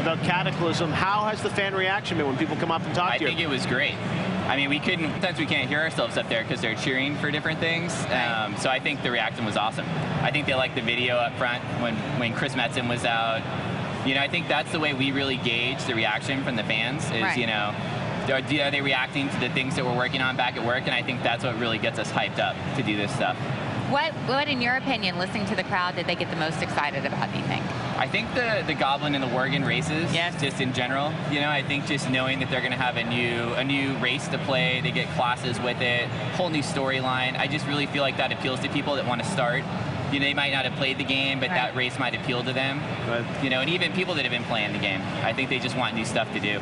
about Cataclysm. How has the fan reaction been when people come up and talk to you? I think it was great. I mean, sometimes we can't hear ourselves up there because they're cheering for different things. So I think the reaction was awesome. I think they liked the video up front when Chris Metzen was out. You know, I think that's the way we really gauge the reaction from the fans is, you know, are they reacting to the things that we're working on back at work? And I think that's what really gets us hyped up to do this stuff. What, in your opinion, listening to the crowd, did they get the most excited about, do you think? I think the Goblin and the Worgen races, just in general. You know, I think just knowing that they're going to have a new race to play, they get classes with it, whole new storyline. I just really feel like that appeals to people that want to start. You know, they might not have played the game, but that race might appeal to them. You know, and even people that have been playing the game. I think they just want new stuff to do.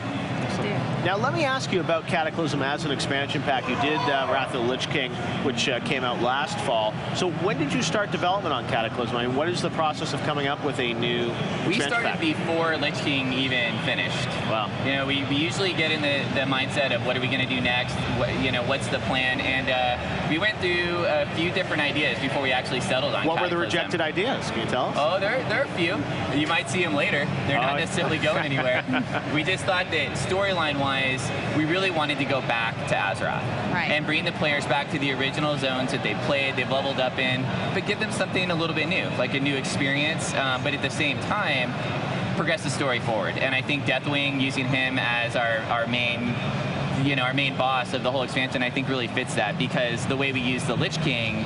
Now, let me ask you about Cataclysm as an expansion pack. You did Wrath of the Lich King, which came out last fall. So when did you start development on Cataclysm? I mean, what is the process of coming up with a new We started pack? Before Lich King even finished. Wow. You know, we usually get in the mindset of what are we going to do next? You know, what's the plan? And we went through a few different ideas before we actually settled on What were the rejected ideas? Can you tell us? Oh, there are a few. You might see them later. They're not necessarily going anywhere. We just thought that storyline-wise, we really wanted to go back to Azeroth and bring the players back to the original zones that they played, they've leveled up in, but give them something a little bit new, like a new experience, but at the same time, progress the story forward. And I think Deathwing, using him as our main, you know, our main boss of the whole expansion, I think really fits that, because the way we use the Lich King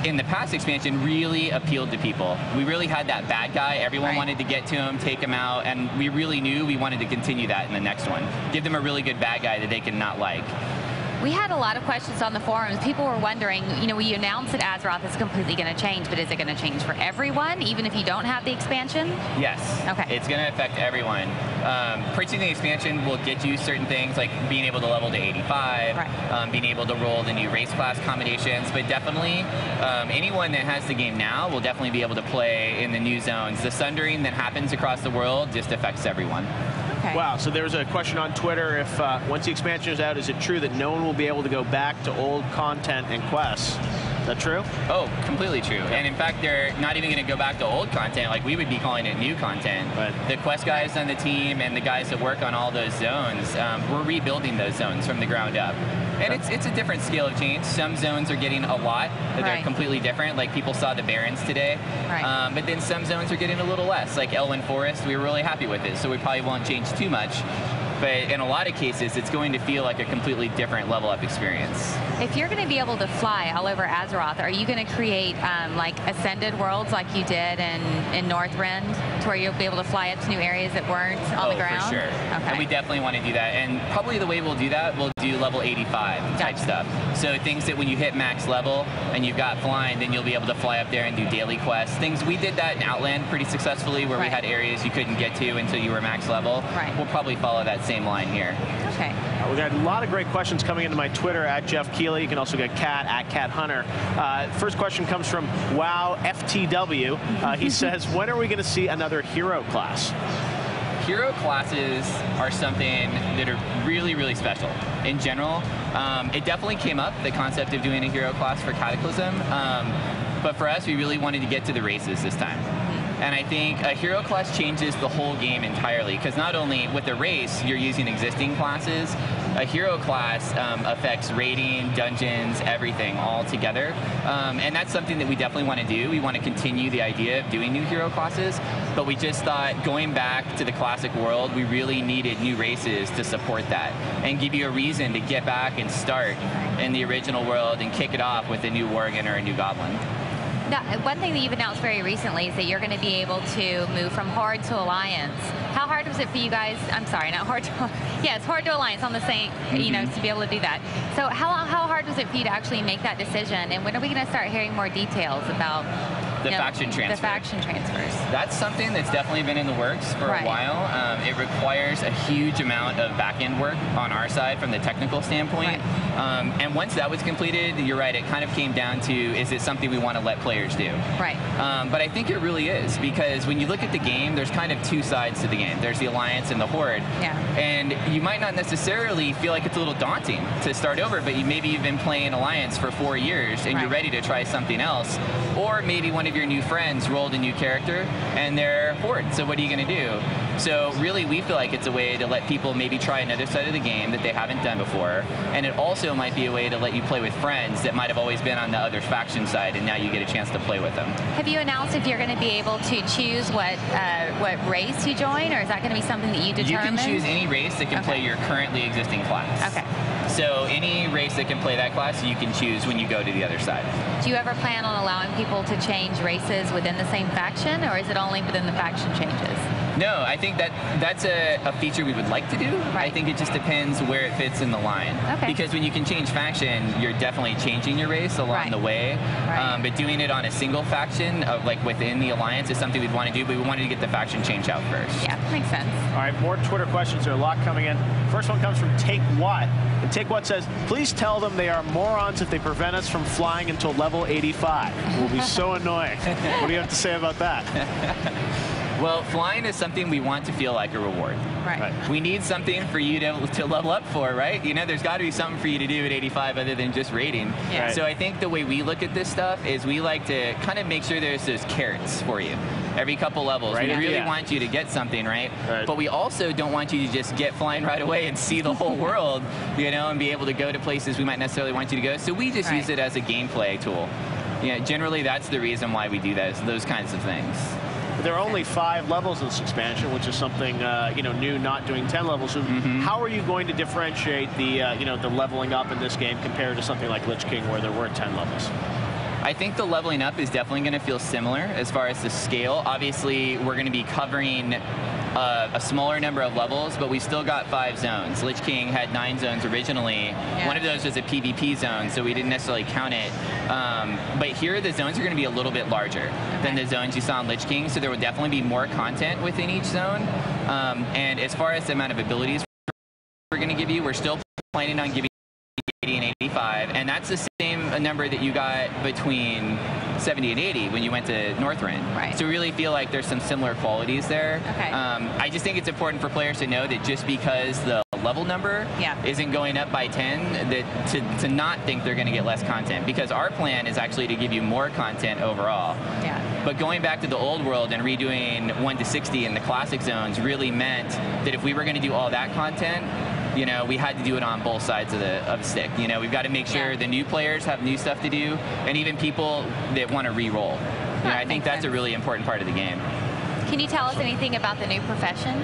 in the past expansion really appealed to people. We really had that bad guy. Everyone wanted to get to him, take him out, and we really knew we wanted to continue that in the next one. Give them a really good bad guy that they can not like. We had a lot of questions on the forums. People were wondering, you know, we announced that Azeroth is completely going to change, but is it going to change for everyone, even if you don't have the expansion? Yes. Okay. It's going to affect everyone. Purchasing the expansion will get you certain things, like being able to level to 85, being able to roll the new race class combinations, but definitely anyone that has the game now will definitely be able to play in the new zones. The sundering that happens across the world just affects everyone. Okay. Wow, so there's a question on Twitter, if once the expansion is out, is it true that no one will be able to go back to old content and quests? Is that true? Oh, completely true. And in fact, they're not even going to go back to old content. Like, we would be calling it new content. The quest guys on the team and the guys that work on all those zones, we're rebuilding those zones from the ground up. And it's a different scale of change. Some zones are getting a lot. They're completely different. Like, people saw the Barrens today. But then some zones are getting a little less. Like Elwyn Forest, we were really happy with it. So we probably won't change too much. But in a lot of cases, it's going to feel like a completely different level up experience. If you're going to be able to fly all over Azeroth, are you going to create like ascended worlds like you did in Northrend, to where you'll be able to fly up to new areas that weren't on the ground? For sure. Okay. And we definitely want to do that. And probably the way we'll do that, we'll do level 85 type stuff. So things that when you hit max level and you've got flying, then you'll be able to fly up there and do daily quests. Things we did that in Outland pretty successfully, where we had areas you couldn't get to until you were max level. We'll probably follow that same line here. Okay. We got a lot of great questions coming into my Twitter at Jeff Keighley. You can also get Cat at Cat Hunter. First question comes from Wow FTW. He says, when are we going to see another hero class? Hero classes are something that are really, really special. In general, it definitely came up, the concept of doing a hero class for Cataclysm. But for us, we really wanted to get to the races this time. And I think a hero class changes the whole game entirely, because not only with the race, you're using existing classes, a hero class affects raiding, dungeons, everything all together. And that's something that we definitely want to do. We want to continue the idea of doing new hero classes, but we just thought going back to the classic world, we really needed new races to support that and give you a reason to get back and start in the original world and kick it off with a new Worgen or a new Goblin. Now, one thing that you've announced very recently is that you're going to be able to move from Horde to Alliance. How hard was it for you guys? I'm sorry, not Horde to... Yeah, it's Horde to Alliance on the same, you know, to be able to do that. So how hard was it for you to actually make that decision? And when are we going to start hearing more details about... The faction transfer. The faction transfers. That's something that's definitely been in the works for a while. It requires a huge amount of back-end work on our side from the technical standpoint. And once that was completed, you're right, it kind of came down to, is it something we want to let players do? But I think it really is, because when you look at the game, there's kind of two sides to the game. There's the Alliance and the Horde. And you might not necessarily feel like it's a little daunting to start over, but maybe you've been playing Alliance for 4 years and you're ready to try something else. Or maybe one of your new friends rolled a new character and they're Horde. So what are you going to do? So really, we feel like it's a way to let people maybe try another side of the game that they haven't done before. And it also might be a way to let you play with friends that might have always been on the other faction side, and now you get a chance to play with them. Have you announced if you're going to be able to choose what race you join, or is that going to be something that you determine? You can choose any race that can play your currently existing class. Okay. So any race that can play that class, you can choose when you go to the other side. Do you ever plan on allowing people to change races within the same faction, or is it only within the faction changes? No, I think that's a feature we would like to do. Right. I think it just depends where it fits in the line. Okay. Because when you can change faction, you're definitely changing your race along the way. Right. But doing it on a single faction, of like within the alliance, is something we'd want to do, but we wanted to get the faction change out first. Yeah, makes sense. All right, more Twitter questions. There are a lot coming in. First one comes from Take What. And Take What says, please tell them they are morons if they prevent us from flying until level 85. It will be so annoying. What do you have to say about that? Well, flying is something we want to feel like a reward. Right. We need something for you to level up for, right? You know, there's got to be something for you to do at 85 other than just raiding. Yeah. So I think the way we look at this stuff is we like to kind of make sure there's those carrots for you every couple levels. Right. We really want you to get something, right? Right? But we also don't want you to just get flying right away and see the whole world, you know, and be able to go to places we might necessarily want you to go. So we just use it as a gameplay tool. Yeah, generally that's the reason why we do those kinds of things. There are only 5 levels in this expansion, which is something new, not doing 10 levels. So how are you going to differentiate the the leveling up in this game compared to something like Lich King, where there were 10 levels? I think the leveling up is definitely going to feel similar as far as the scale. Obviously, we're going to be covering a smaller number of levels, but we still got 5 zones. Lich King had 9 zones originally. Yeah. One of those was a PvP zone, so we didn't necessarily count it. But here, the zones are going to be a little bit larger than the zones you saw in Lich King, so there will definitely be more content within each zone. And as far as the amount of abilities we're going to give you, we're still planning on giving 80 and 85, and that's the same number that you got between 70 and 80 when you went to Northrend. Right. So we really feel like there's some similar qualities there. Okay. I just think it's important for players to know that just because the level number isn't going up by 10, that to not think they're going to get less content, because our plan is actually to give you more content overall. Yeah. But going back to the old world and redoing 1 to 60 in the classic zones really meant that if we were going to do all that content, you know, we had to do it on both sides of the stick. You know, we've got to make sure the new players have new stuff to do, and even people that want to re-roll. You know, I think that's a really important part of the game. Can you tell us anything about the new profession?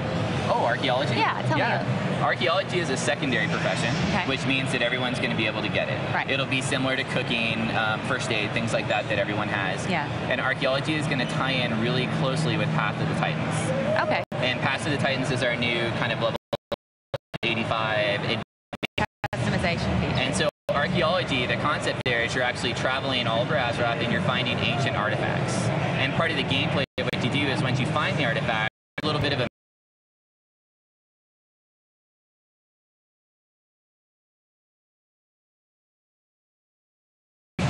Oh, archaeology? Yeah, tell me. Archaeology is a secondary profession, which means that everyone's going to be able to get it. Right. It'll be similar to cooking, first aid, things like that everyone has. Yeah. And archaeology is going to tie in really closely with Path of the Titans. Okay. And Path of the Titans is our new kind of level 85 customization feature. And so archaeology, the concept there is you're actually traveling all over Azeroth and you're finding ancient artifacts. And part of the gameplay of what you do is once you find the artifact, a little bit of a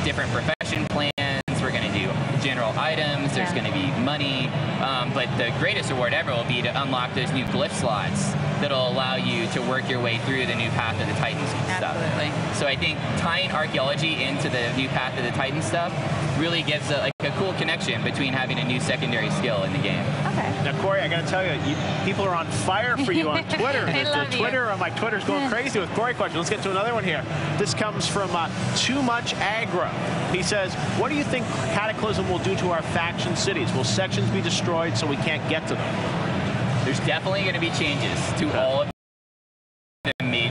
different profession plans. We're going to do general items. There's going to be money. But the greatest reward ever will be to unlock those new glyph slots that'll allow you to work your way through the new Path of the Titans stuff. Absolutely. So I think tying archaeology into the new Path of the Titans stuff really gives a cool connection between having a new secondary skill in the game. Okay. Now, Cory, I got to tell you, people are on fire for you on Twitter. They love you. My Twitter's going crazy with Cory questions. Let's get to another one here. This comes from Too Much Aggro. He says, what do you think Cataclysm will do to our faction cities? Will sections be destroyed so we can't get to them? There's definitely going to be changes to all of the major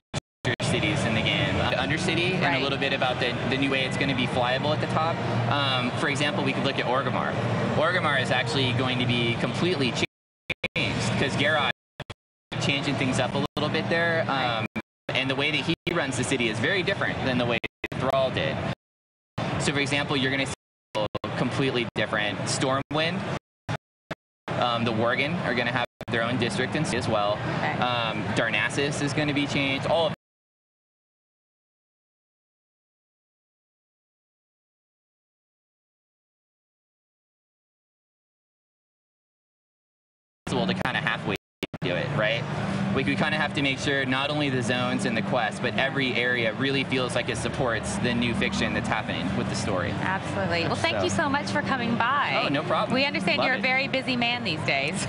cities in the game. The Undercity, and a little bit about the new way it's going to be flyable at the top. For example, we could look at Orgrimmar. Orgrimmar is actually going to be completely changed because Garrosh is changing things up a little bit there. And the way that he runs the city is very different than the way Thrall did. So, for example, you're going to see completely different. Stormwind, the Worgen are going to have their own district and as well. Darnassus is going to be changed. All of to kind of halfway do it, right? we kind of have to make sure not only the zones and the quests, but every area really feels like it supports the new fiction that's happening with the story. Absolutely. Well, thank you so much for coming by. Oh, no problem. We understand Love you're a it. very busy man these days.